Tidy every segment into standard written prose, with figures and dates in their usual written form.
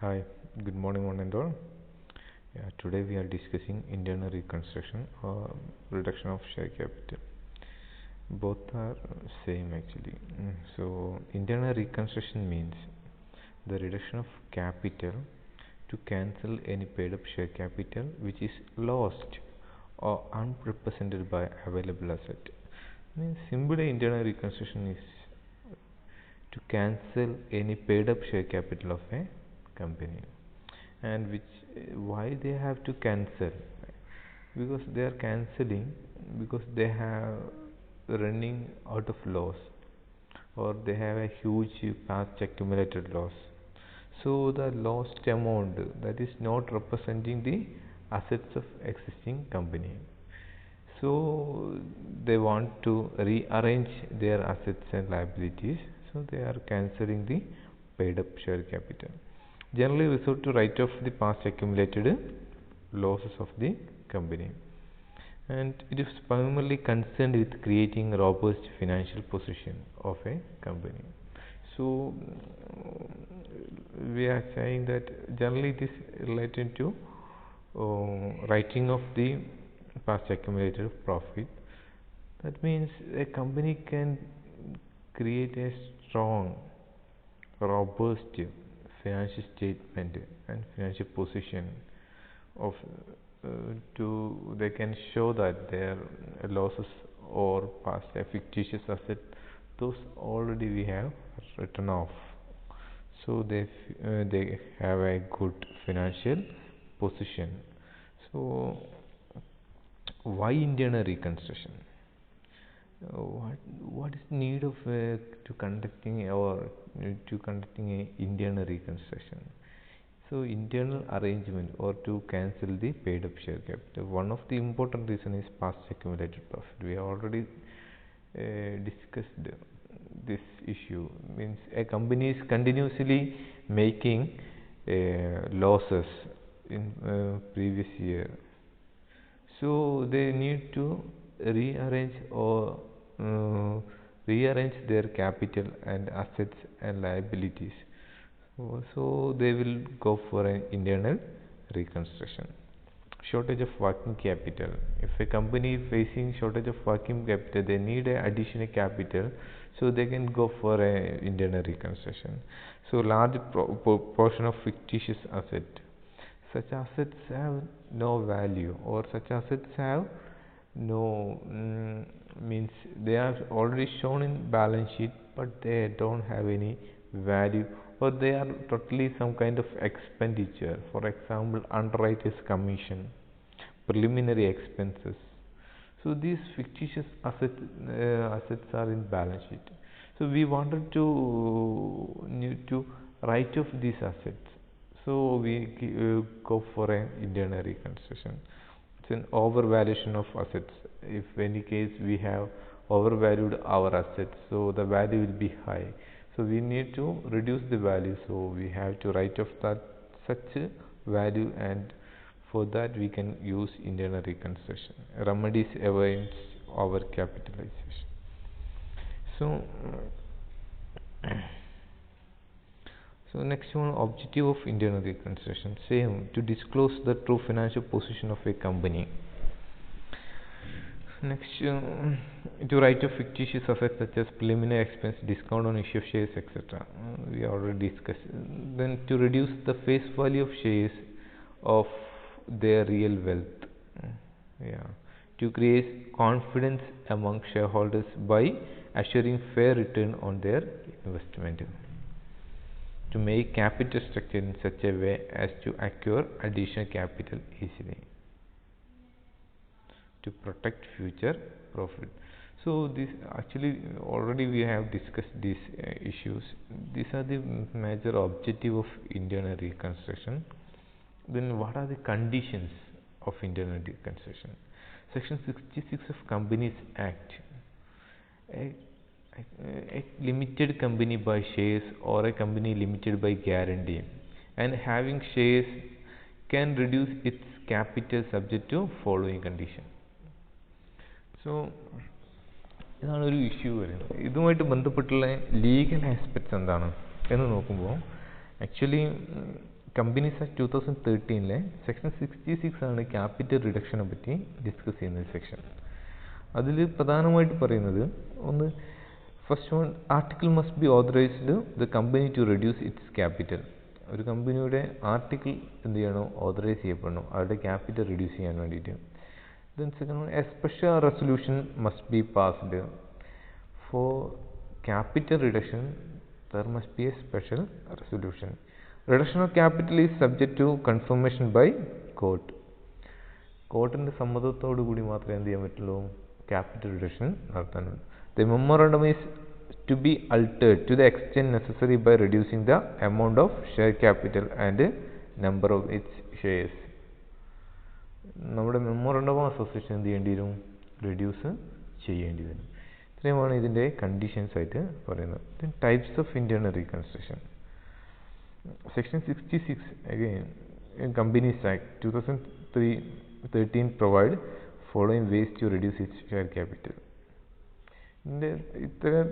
Hi, good morning, one and all. Yeah, today we are discussing internal reconstruction or reduction of share capital. Both are same actually. So, internal reconstruction means the reduction of capital to cancel any paid up share capital which is lost or unrepresented by available asset. Means simply internal reconstruction is to cancel any paid up share capital of a company, and which why they have to cancel, because they are cancelling because they have running out of loss, or they have a huge past accumulated loss. So the lost amount that is not representing the assets of existing company, so they want to rearrange their assets and liabilities, so they are cancelling the paid up share capital. Generally resort to write off the past accumulated losses of the company, and it is primarily concerned with creating a robust financial position of a company. So we are saying that generally it is related to writing off the past accumulated profit. That means a company can create a strong, robust financial statement and financial position of to they can show that their losses or past fictitious asset, those already we have written off, so they have a good financial position. So why internal reconstruction? What is need of to conducting or to conducting a internal reconstruction? So internal arrangement or to cancel the paid up share capital. One of the important reason is past accumulated profit. We have already discussed this issue. Means a company is continuously making losses in previous year, so they need to rearrange or rearrange their capital and assets and liabilities. So they will go for an internal reconstruction. Shortage of working capital. If a company is facing shortage of working capital, they need a additional capital, so they can go for a internal reconstruction. So large portion of fictitious asset. Such assets have no value, or such assets have no means they are already shown in balance sheet, but they don't have any value, or they are totally some kind of expenditure. For example, underwriters commission, preliminary expenses. So these fictitious assets are in balance sheet, so we wanted to need to write off these assets, so we go for an internal reconstruction. It's an overvaluation of assets. If any case we have overvalued our assets, so the value will be high, so we need to reduce the value, so we have to write off that such value, and for that we can use internal reconstruction. Remedies avoids over capitalization. So so next one, objective of internal reconstruction, same, to disclose the true financial position of a company. Next, to write off fictitious assets such as preliminary expense, discount on issue of shares, etc. We already discussed. Then to reduce the face value of shares of their real wealth. Yeah. To create confidence among shareholders by assuring fair return on their investment. To make capital structure in such a way as to acquire additional capital easily. To protect future profit. So this actually already we have discussed these issues. These are the major objective of internal reconstruction. Then what are the conditions of internal reconstruction? Section 66 of Companies Act. A limited company by shares or a company limited by guarantee and having shares can reduce its capital subject to following condition. So ഇതാണ് ഒരു issue വരുന്നത്. ഇതുമായിട്ട് ബന്ധപ്പെട്ടുള്ള legal aspects എന്താണ് എന്ന് നോക്കുമ്പോൾ, actually companies act 2013 section 66 ആണ് capital റിഡക്ഷനെ പറ്റി ഡിസ്കസ് ചെയ്യുന്ന സെക്ഷൻ. അതിൽ പ്രധാനമായിട്ട് പറയുന്നത് ഒന്ന്, first one, article must be authorised the company to reduce its capital. ഒരു കമ്പനിയുടെ ആർട്ടിക്കിൾ എന്ത് ചെയ്യണോ, ഓതറൈസ് ചെയ്യപ്പെടണം അവരുടെ ക്യാപിറ്റൽ റെഡ്യൂസ് ചെയ്യാൻ വേണ്ടിയിട്ട്. Then second one, a special resolution must be passed for capital reduction. There must be a special resolution. Reduction of capital is subject to confirmation by court. കോർട്ടിൻ്റെ സമ്മതത്തോടു കൂടി മാത്രമേ എന്ത് ചെയ്യാൻ പറ്റുള്ളൂ, ക്യാപിറ്റൽ റിഡക്ഷൻ നടത്താനുള്ളൂ. The memorandum is to be altered to the extent necessary by reducing the amount of share capital and number of its shares. നമ്മുടെ memorandum of association എന്ത് ചെയ്യേണ്ടി വരും, റെഡ്യൂസ് ചെയ്യേണ്ടി വരും. ഇത്രയുമാണ് ഇതിൻ്റെ കണ്ടീഷൻസ് ആയിട്ട് പറയുന്നത്. Then types of internal reconstruction. Section 66 again Companies Act 2013 provide following ways to reduce its share capital. ഇത്തരം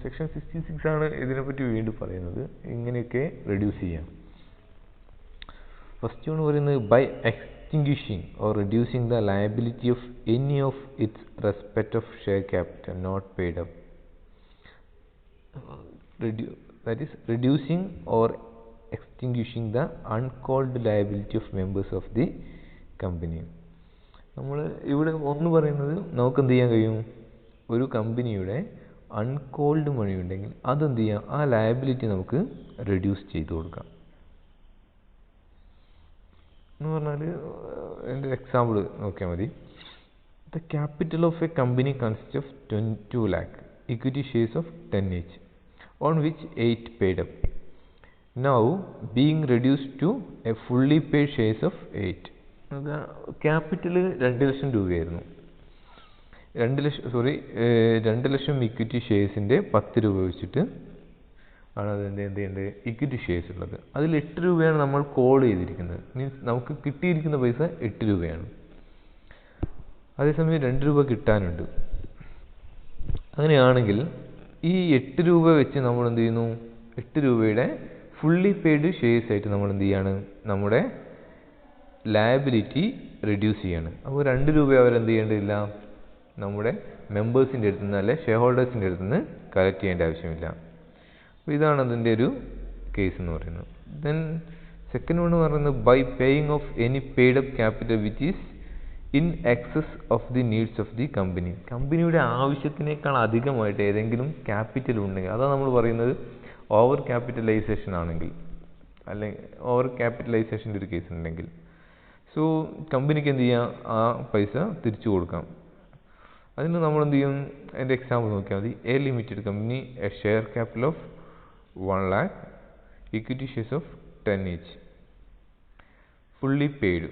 സെക്ഷൻ 66 ആണ് ഇതിനെപ്പറ്റി വീണ്ടും പറയുന്നത്, ഇങ്ങനെയൊക്കെ റെഡ്യൂസ് ചെയ്യാം. ഫസ്റ്റ് ആണ് പറയുന്നത് by extinguishing or reducing the liability of any of its respect of share capital not paid up. That is reducing or extinguishing the uncalled liability of members of the company. നമ്മൾ ഇവിടെ ഒന്ന് പറയുന്നത് നമുക്ക് എന്ത് ചെയ്യാൻ കഴിയും, ഒരു കമ്പനിയുടെ അൺകോൾഡ് മണി ഉണ്ടെങ്കിൽ അതെന്ത് ചെയ്യാം, ആ ലയബിലിറ്റി നമുക്ക് റെഡ്യൂസ് ചെയ്ത് കൊടുക്കാം എന്ന് പറഞ്ഞാൽ. എൻ്റെ എക്സാമ്പിൾ നോക്കിയാൽ മതി. The capital of A company consist of 22 lakh equity shares of 10 each on which 8 paid up, now being reduced to a fully paid shares of 8. Capital 2 ലക്ഷം രൂപയായിരുന്നു. 2 ലക്ഷം ഇക്വിറ്റി ഷെയർസിൻ്റെ 10 രൂപ വെച്ചിട്ട് ആണ് അതിൻ്റെ എന്ത് ചെയ്യേണ്ടത്, ഇക്വിറ്റി ഷെയർസ് ഉള്ളത്. അതിൽ 8 രൂപയാണ് നമ്മൾ കോൾ ചെയ്തിരിക്കുന്നത്. മീൻസ് നമുക്ക് കിട്ടിയിരിക്കുന്ന പൈസ 8 രൂപയാണ്. അതേസമയം 2 രൂപ കിട്ടാനുണ്ട്. അങ്ങനെയാണെങ്കിൽ ഈ 8 രൂപ വെച്ച് നമ്മൾ എന്ത് ചെയ്യുന്നു, 8 രൂപയുടെ ഫുള്ളി പെയ്ഡ് ഷെയർസ് ആയിട്ട് നമ്മൾ എന്ത് ചെയ്യാണ്, നമ്മുടെ ലയബിലിറ്റി റെഡ്യൂസ് ചെയ്യാണ്. അപ്പോൾ 2 രൂപ അവരെന്ത് ചെയ്യേണ്ടതില്ല, നമ്മുടെ മെമ്പേഴ്സിൻ്റെ അടുത്ത് നിന്ന് അല്ലെ ഷെയർ ഹോൾഡേഴ്സിൻ്റെ അടുത്ത് നിന്ന് കളക്ട് ചെയ്യേണ്ട ആവശ്യമില്ല. അപ്പോൾ ഇതാണ് അതിൻ്റെ ഒരു കേസ് എന്ന് പറയുന്നത്. ദെൻ സെക്കൻഡ് വൺ പറയുന്നത് by paying off any paid up capital which is in excess of the needs of the company. കമ്പനിയുടെ ആവശ്യത്തിനേക്കാൾ അധികമായിട്ട് ഏതെങ്കിലും ക്യാപിറ്റൽ ഉണ്ടെങ്കിൽ, അതാണ് നമ്മൾ പറയുന്നത് ഓവർ ക്യാപിറ്റലൈസേഷൻ ആണെങ്കിൽ, അല്ലെങ്കിൽ ഓവർ ക്യാപിറ്റലൈസേഷൻ്റെ ഒരു കേസ് ഉണ്ടെങ്കിൽ, സോ കമ്പനിക്ക് എന്ത് ചെയ്യാം, ആ പൈസ തിരിച്ചു കൊടുക്കാം. അതിന് നമ്മൾ എന്ത് ചെയ്യും, അതിൻ്റെ എക്സാമ്പിൾ നോക്കിയാൽ മതി. A limited company, A share capital of 1 lakh, equity shares of 10 each, fully paid,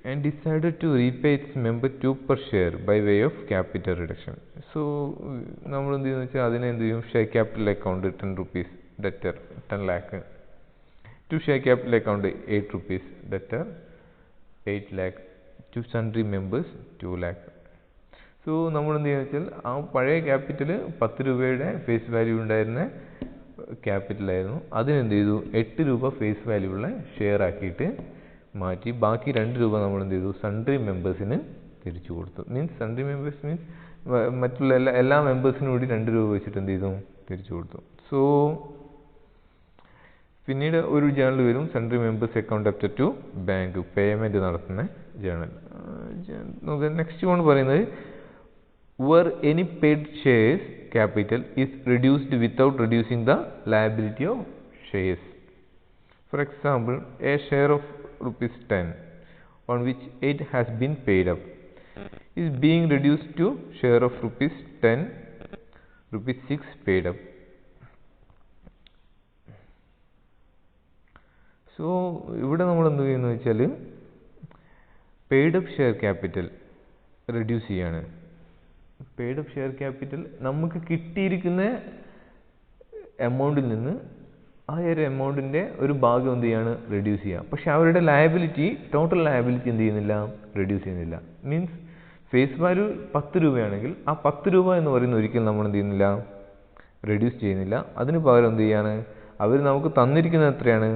and decided to repay its member 2 per share by way of capital reduction. So നമ്മൾ എന്ത് ചെയ്യുന്ന വെച്ചാൽ അതിനെ എന്ത് ചെയ്യും, share capital account 10 rupees, debtor 10 lakh, to share capital account 8 rupees, debtor 8 lakh, to sundry members 2 lakh. So നമ്മൾ എന്ത് ചെയ്യുക വെച്ചാൽ ആ പഴയ ക്യാപിറ്റൽ 10 രൂപയുടെ ഫേസ് വാല്യൂ ഉണ്ടായിരുന്ന ക്യാപിറ്റലായിരുന്നു, അതിനെന്ത് ചെയ്തു, 8 രൂപ ഫേസ് വാല്യൂ ഉള്ള ഷെയർ ആക്കിയിട്ട് മാറ്റി ബാക്കി 2 രൂപ നമ്മൾ എന്ത് ചെയ്തു, സൺട്രി മെമ്പേഴ്സിന് തിരിച്ചു കൊടുത്തു. മീൻസ് സൺട്രി മെമ്പേഴ്സ് മീൻസ് മറ്റുള്ള എല്ലാ മെമ്പേഴ്സിനും കൂടി 2 രൂപ വെച്ചിട്ട് എന്ത് ചെയ്തു, തിരിച്ചു കൊടുത്തു. സോ പിന്നീട് ഒരു ജേണൽ വരും, sundry members account after to bank, payment നടത്തുന്ന ജേണൽ. നെക്സ്റ്റ് കൊണ്ട് പറയുന്നത് where any paid shares capital is reduced without reducing the liability of shares. For example, a share of ₹10 on which 8 has been paid up is being reduced to share of ₹10, ₹6 paid up. So ഇവിടെ നമ്മൾ എന്ത് ചെയ്യുന്നു വെച്ചാൽ paid up share capital reduce ചെയ്യാണ്. Paid up share capital നമുക്ക് കിട്ടിയിരിക്കുന്ന എമൗണ്ടിൽ നിന്ന് ആ ഒരു എമൗണ്ടിൻ്റെ ഒരു ഭാഗം എന്ത് ചെയ്യാണ്, റെഡ്യൂസ് ചെയ്യുക. പക്ഷെ അവരുടെ ലയബിലിറ്റി, ടോട്ടൽ ലയബിലിറ്റി എന്ത് ചെയ്യുന്നില്ല, റെഡ്യൂസ് ചെയ്യുന്നില്ല. മീൻസ് ഫേസ് വാല്യൂ 10 രൂപയാണെങ്കിൽ ആ 10 രൂപ എന്ന് പറയുന്ന ഒരിക്കലും നമ്മൾ എന്ത് ചെയ്യുന്നില്ല, റെഡ്യൂസ് ചെയ്യുന്നില്ല. അതിന് പകരം എന്ത് ചെയ്യാണ്, അവർ നമുക്ക് തന്നിരിക്കുന്നത് എത്രയാണ്,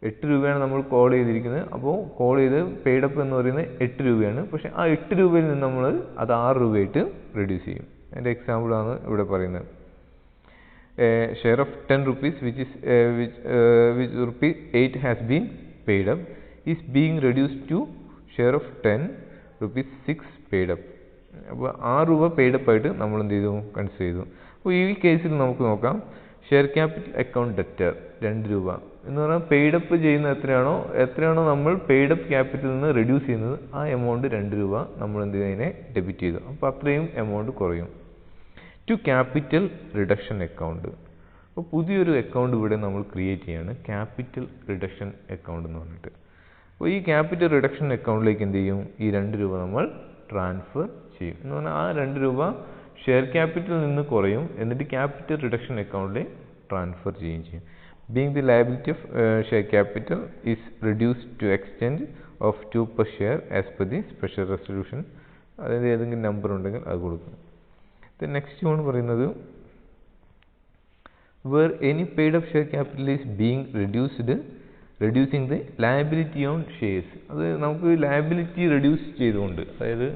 8 രൂപയാണ് നമ്മൾ കോൾ ചെയ്തിരിക്കുന്നത്. അപ്പോൾ കോൾ ചെയ്ത് പെയ്ഡ് അപ്പ് എന്ന് പറയുന്നത് 8 രൂപയാണ്. പക്ഷേ ആ 8 രൂപയിൽ നിന്ന് നമ്മൾ അത് 6 രൂപയായിട്ട് റെഡ്യൂസ് ചെയ്യും. അതിൻ്റെ എക്സാമ്പിളാണ് ഇവിടെ പറയുന്നത്. Share of 10 rupees which rupee 8 has been paid up is being reduced to share of 10 rupees 6 paid up. അപ്പോൾ 6 രൂപ പെയ്ഡ് അപ്പ് ആയിട്ട് നമ്മൾ എന്ത് ചെയ്തു, കൺസിഡർ ചെയ്തു. അപ്പോൾ ഈ കേസിൽ നമുക്ക് നോക്കാം, ഷെയർ ക്യാപിറ്റൽ അക്കൗണ്ട് ഡെറ്റർ 2 രൂപ എന്ന് പറഞ്ഞാൽ പെയ്ഡ് അപ്പ് ചെയ്യുന്ന എത്രയാണോ നമ്മൾ പെയ്ഡ് അപ്പ് ക്യാപിറ്റലിൽ നിന്ന് റെഡ്യൂസ് ചെയ്യുന്നത്, ആ എമൗണ്ട് 2 രൂപ നമ്മൾ എന്ത് ചെയ്തതിനെ ഡെബിറ്റ് ചെയ്തു. അപ്പോൾ അത്രയും എമൗണ്ട് കുറയും. To capital reduction account. അപ്പോൾ പുതിയൊരു അക്കൗണ്ട് ഇവിടെ നമ്മൾ ക്രിയേറ്റ് ചെയ്യാണ്, ക്യാപിറ്റൽ റിഡക്ഷൻ അക്കൗണ്ട് എന്ന് പറഞ്ഞിട്ട്. അപ്പോൾ ഈ ക്യാപിറ്റൽ റിഡക്ഷൻ അക്കൗണ്ടിലേക്ക് എന്ത് ചെയ്യും, ഈ 2 രൂപ നമ്മൾ ട്രാൻസ്ഫർ ചെയ്യും. എന്ന് പറഞ്ഞാൽ ആ 2 രൂപ ഷെയർ ക്യാപിറ്റലിൽ നിന്ന് കുറയും, എന്നിട്ട് ക്യാപിറ്റൽ റിഡക്ഷൻ അക്കൗണ്ടിൽ ട്രാൻസ്ഫർ ചെയ്യുകയും ചെയ്യും. Being the liability of share capital is reduced to extent of 2 per share as per the special resolution. അതായത് ഏതെങ്കിലും നമ്പർ ഉണ്ടെങ്കിൽ അത് കൊടുക്കും. The next one പറയുന്നത് where any paid up share capital is being reducing the liability on shares. അത് നമുക്ക് liability reduce ചെയ്തുകൊണ്ട്, അതായത്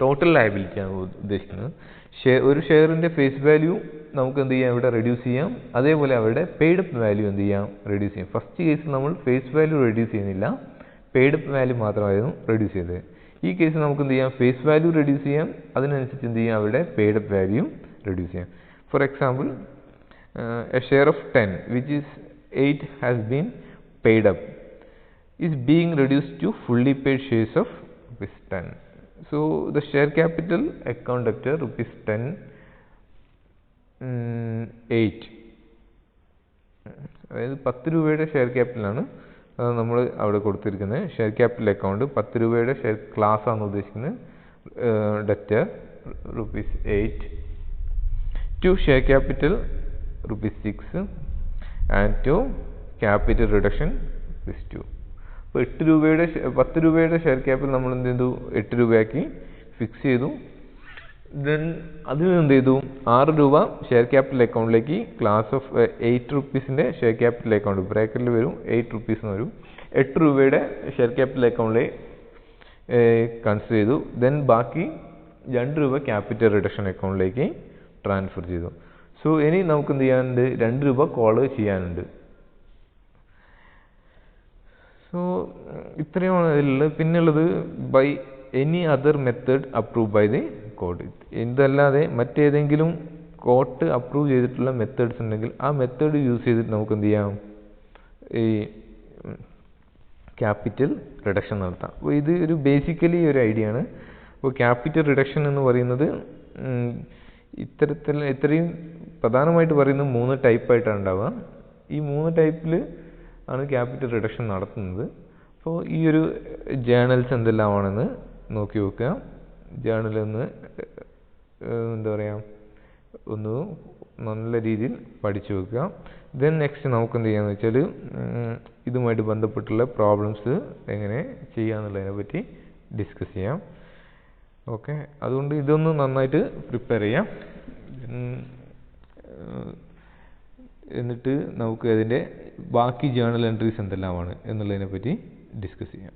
ടോട്ടൽ ലയബിലിറ്റി ആണ് ഉദ്ദേശിക്കുന്നത്. ഒരു ഷെയറിൻ്റെ ഫേസ് വാല്യൂ നമുക്ക് എന്ത് ചെയ്യാം, ഇവിടെ റെഡ്യൂസ് ചെയ്യാം. അതേപോലെ അവരുടെ പെയ്ഡ് അപ്പ് വാല്യൂ എന്ത് ചെയ്യാം, റെഡ്യൂസ് ചെയ്യാം. ഫസ്റ്റ് കേസിൽ നമ്മൾ ഫേസ് വാല്യൂ റെഡ്യൂസ് ചെയ്യുന്നില്ല, പെയ്ഡ് അപ്പ് വാല്യൂ മാത്രമായിരുന്നു റെഡ്യൂസ് ചെയ്തത്. ഈ കേസിൽ നമുക്ക് എന്ത് ചെയ്യാം, ഫേസ് വാല്യൂ റെഡ്യൂസ് ചെയ്യാം, അതിനനുസരിച്ച് എന്ത് ചെയ്യാം, അവരുടെ പെയ്ഡ് അപ്പ് വാല്യൂ റെഡ്യൂസ് ചെയ്യാം. For example, A share of 10 which is 8 has been paid up is being reduced to fully paid shares of ₹10. So the share capital account debtor ₹10 8, അതായത് 10 രൂപയുടെ share ക്യാപിറ്റലാണ് നമ്മൾ അവിടെ കൊടുത്തിരിക്കുന്നത്. ഷെയർ ക്യാപിറ്റൽ അക്കൗണ്ട് 10 രൂപയുടെ share class ആണ് ഉദ്ദേശിക്കുന്നത്. Debtor ₹8, to share capital ₹6 and to capital reduction ₹2. അപ്പോൾ 10 രൂപയുടെ ഷെയർ ക്യാപിറ്റൽ നമ്മൾ എന്ത് ചെയ്തു, 8 രൂപയാക്കി ഫിക്സ് ചെയ്തു. ദെൻ അതിൽ എന്ത് ചെയ്തു, 6 രൂപ ഷെയർ ക്യാപിറ്റൽ അക്കൗണ്ടിലേക്ക് ക്ലാസ് ഓഫ് 8 റുപ്പീസിൻ്റെ ഷെയർ ക്യാപിറ്റൽ അക്കൗണ്ട് ബ്രാക്കറ്റിൽ വരും, 8 rupees എന്ന് വരും. 8 രൂപയുടെ ഷെയർ ക്യാപിറ്റൽ അക്കൗണ്ടിൽ കൺസിഡർ ചെയ്തു. ദെൻ ബാക്കി 2 രൂപ ക്യാപിറ്റൽ റിഡക്ഷൻ അക്കൗണ്ടിലേക്ക് ട്രാൻസ്ഫർ ചെയ്തു. സോ ഇനി നമുക്ക് എന്ത് ചെയ്യാനുണ്ട്, 2 രൂപ കോൾ ചെയ്യാനുണ്ട്. സോ ഇത്രയുമാണ് അതിലുള്ളത്. പിന്നുള്ളത് by any other method approve by the court. ഇതല്ലാതെ മറ്റേതെങ്കിലും കോർട്ട് അപ്രൂവ് ചെയ്തിട്ടുള്ള മെത്തേഡ്സ് ഉണ്ടെങ്കിൽ ആ മെത്തേഡ് യൂസ് ചെയ്തിട്ട് നമുക്ക് എന്ത് ചെയ്യാം, ഈ ക്യാപിറ്റൽ റിഡക്ഷൻ നടത്താം. അപ്പോൾ ഇത് ഒരു ബേസിക്കലി ഒരു ഐഡിയ ആണ്. അപ്പോൾ ക്യാപിറ്റൽ റിഡക്ഷൻ എന്ന് പറയുന്നത് ഇത്രയും പ്രധാനമായിട്ട് പറയുന്നത് 3 ടൈപ്പായിട്ടാണ് ഉണ്ടാവുക. ഈ 3 ടൈപ്പിൽ ആണ് ക്യാപിറ്റൽ റിഡക്ഷൻ നടത്തുന്നത്. അപ്പോൾ ഈ ഒരു ജേണൽസ് എന്തെല്ലാമാണെന്ന് നോക്കി വെക്കുക. ജേണലൊന്ന് എന്താ പറയുക, ഒന്ന് നല്ല രീതിയിൽ പഠിച്ചു വെക്കുക. ദെൻ നെക്സ്റ്റ് നമുക്ക് എന്ത് ചെയ്യാന്ന് വെച്ചാൽ ഇതുമായിട്ട് ബന്ധപ്പെട്ടുള്ള പ്രോബ്ലംസ് എങ്ങനെ ചെയ്യാന്നുള്ളതിനെ പറ്റി ഡിസ്കസ് ചെയ്യാം. ഓക്കെ, അതുകൊണ്ട് ഇതൊന്ന് നന്നായിട്ട് പ്രിപ്പയർ ചെയ്യാം. എന്നിട്ട് നമുക്ക് അതിൻ്റെ ബാക്കി ജേണൽ എൻട്രീസ് എന്തെല്ലാമാണ് എന്നുള്ളതിനെ പറ്റി ഡിസ്കസ് ചെയ്യാം.